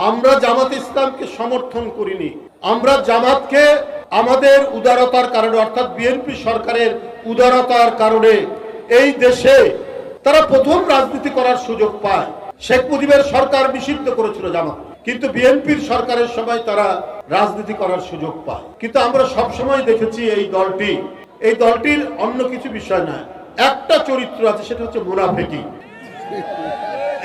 আমরা জামাত ইসলামকে সমর্থন করিনি। আমরা জামাতকে আমাদের উদারতার কারণে, অর্থাৎ বিএনপি সরকারের উদারতার কারণে এই দেশে তারা প্রথম রাজনীতি করার সুযোগ পায়। শেখ মুজিবের সরকার নিষিদ্ধ করেছিল জামাত, কিন্তু বিএনপির সরকারের সময় তারা রাজনীতি করার সুযোগ পায়। কিন্তু আমরা সবসময় দেখেছি এই দলটির অন্য কিছু বিষয় নয়, একটা চরিত্র আছে, সেটা হচ্ছে মুনাফেকি।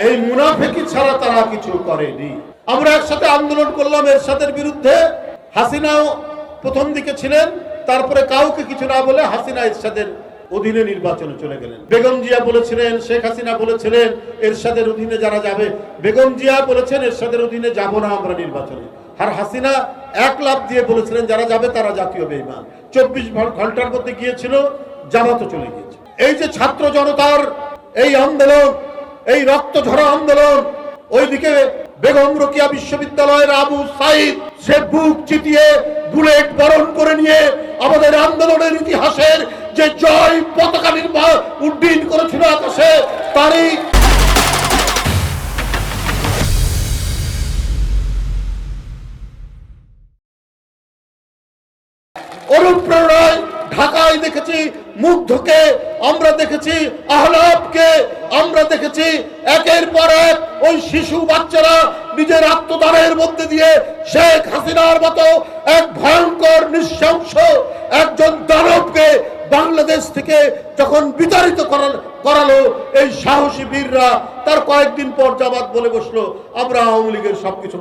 এই মুনাফেকি ছাড়া তারা কিছু করেনি। আমরা একসাথে আন্দোলন করলাম এরশাদের বিরুদ্ধে। হাসিনাও প্রথম দিকে ছিলেন, তারপরে কাউকে কিছু না বলে হাসিনা এরশাদের অধীনে নির্বাচনে চলে গেলেন। বেগম জিয়া বলেছিলেন, শেখ হাসিনা বলেছিলেন এরশাদের অধীনে যারা যাবে, বেগম জিয়া বলেছেন এরশাদের অধীনে যাব না আমরা নির্বাচনে। আর হাসিনা এক লাফ দিয়ে বলেছিলেন যারা যাবে তারা জাতীয় বেঈমান। 24 ঘন্টার মধ্যে গিয়েছিল, জামাতও চলে গিয়েছে। এই যে ছাত্র জনতার এই আন্দোলন, এই রক্ত ঝরা আন্দোলন, ওইদিকে বেগম রোকেয়া বিশ্ববিদ্যালয়ের আবু সাইদ সে বুক চিতিয়ে বুলেট বরণ করে নিয়ে আমাদের আন্দোলনের ইতিহাসের যে জয় পতাকা উড্ডীন করেছিল আকাশে, তারই অনুপ্রেরণায় ঢাকায় দেখেছি মুগ্ধকে, আমরা দেখেছি আহলাবকে, আমরা দেখেছি একের পর এক ওই শিশু বাচ্চারা নিজের আত্মদানের মধ্যে দিয়ে শেখ হাসিনার মতো এক ভয়ঙ্কর নৃশংস একজন দানবকে বাংলাদেশ থেকে যখন বিতাড়িত করালো এই সাহসী বীররা, তার কয়েকদিন পর জামাত বলে বসলো আমরা আওয়ামী লীগের সবকিছু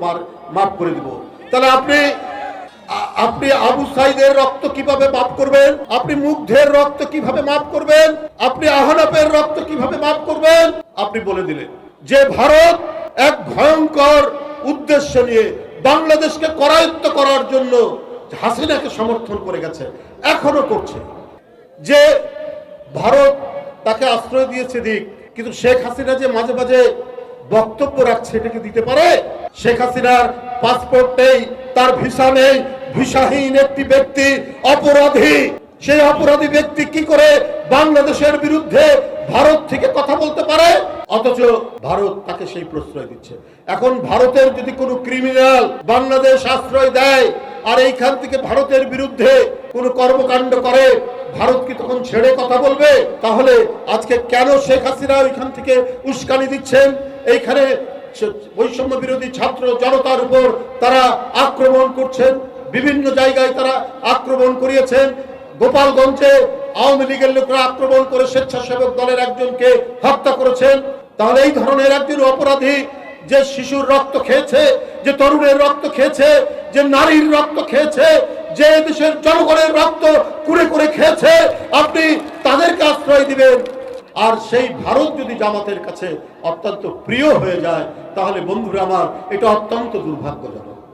মাফ করে দিব। তাহলে আপনি আবু সাইদের রক্ত কিভাবে মাফ করবেন? আপনি মুগ্ধের রক্ত কিভাবে মাফ করবেন? আপনি আহনাফের রক্ত কিভাবে মাফ করবেন? আপনি বলে দিলেন যে ভারত এক ভয়ঙ্কর উদ্দেশ্য নিয়ে বাংলাদেশকে করায়ত্ত করার জন্য হাসিনাকে সমর্থন করে গেছে, এখনো করছে। যে ভারত তাকে আশ্রয় দিয়েছে দিক, কিন্তু শেখ হাসিনা যে মাঝে মাঝে বক্তব্য রাখছে এটাকে দিতে পারে? শেখ হাসিনার পাসপোর্ট নেই, তার ভিসা নেই, ভিসাহীন একটি ব্যক্তি অপরাধী। সেই অপরাধী ব্যক্তি কি করে বাংলাদেশের বিরুদ্ধে ভারত থেকে কথা বলতে পারে? অথচ ভারত তাকে সেই প্রশ্রয় দিচ্ছে। এখন ভারতের যদি কোনো ক্রিমিনাল বাংলাদেশ আশ্রয় দেয় আর এইখান থেকে ভারতের বিরুদ্ধে কোনো কর্মকাণ্ড করে, ভারত কি তখন ছেড়ে কথা বলবে? তাহলে আজকে কেন শেখ হাসিনা ওইখান থেকে উস্কানি দিচ্ছেন? এইখানে বৈষম্য বিরোধী ছাত্র জনতার উপর তারা আক্রমণ করছেন, বিভিন্ন জায়গায় তারা আক্রমণ করিয়েছেন। গোপালগঞ্জে আওয়ামী লীগের লোকরা আক্রমণ করে স্বেচ্ছাসেবক দলের একজনকে হত্যা করেছেন। তাহলে এই ধরনের একজন অপরাধী যে শিশুর রক্ত খেয়েছে, যে তরুণের রক্ত খেয়েছে, যে নারীর রক্ত খেয়েছে, যে দেশের জনগণের রক্ত কুড়ে করে খেয়েছে, আপনি তাদেরকে আশ্রয় দিবেন? আর সেই ভারত যদি জামাতের কাছে অত্যন্ত প্রিয় হয়ে যায়, তাহলে বন্ধুরা আমার, এটা অত্যন্ত দুর্ভাগ্যজনক।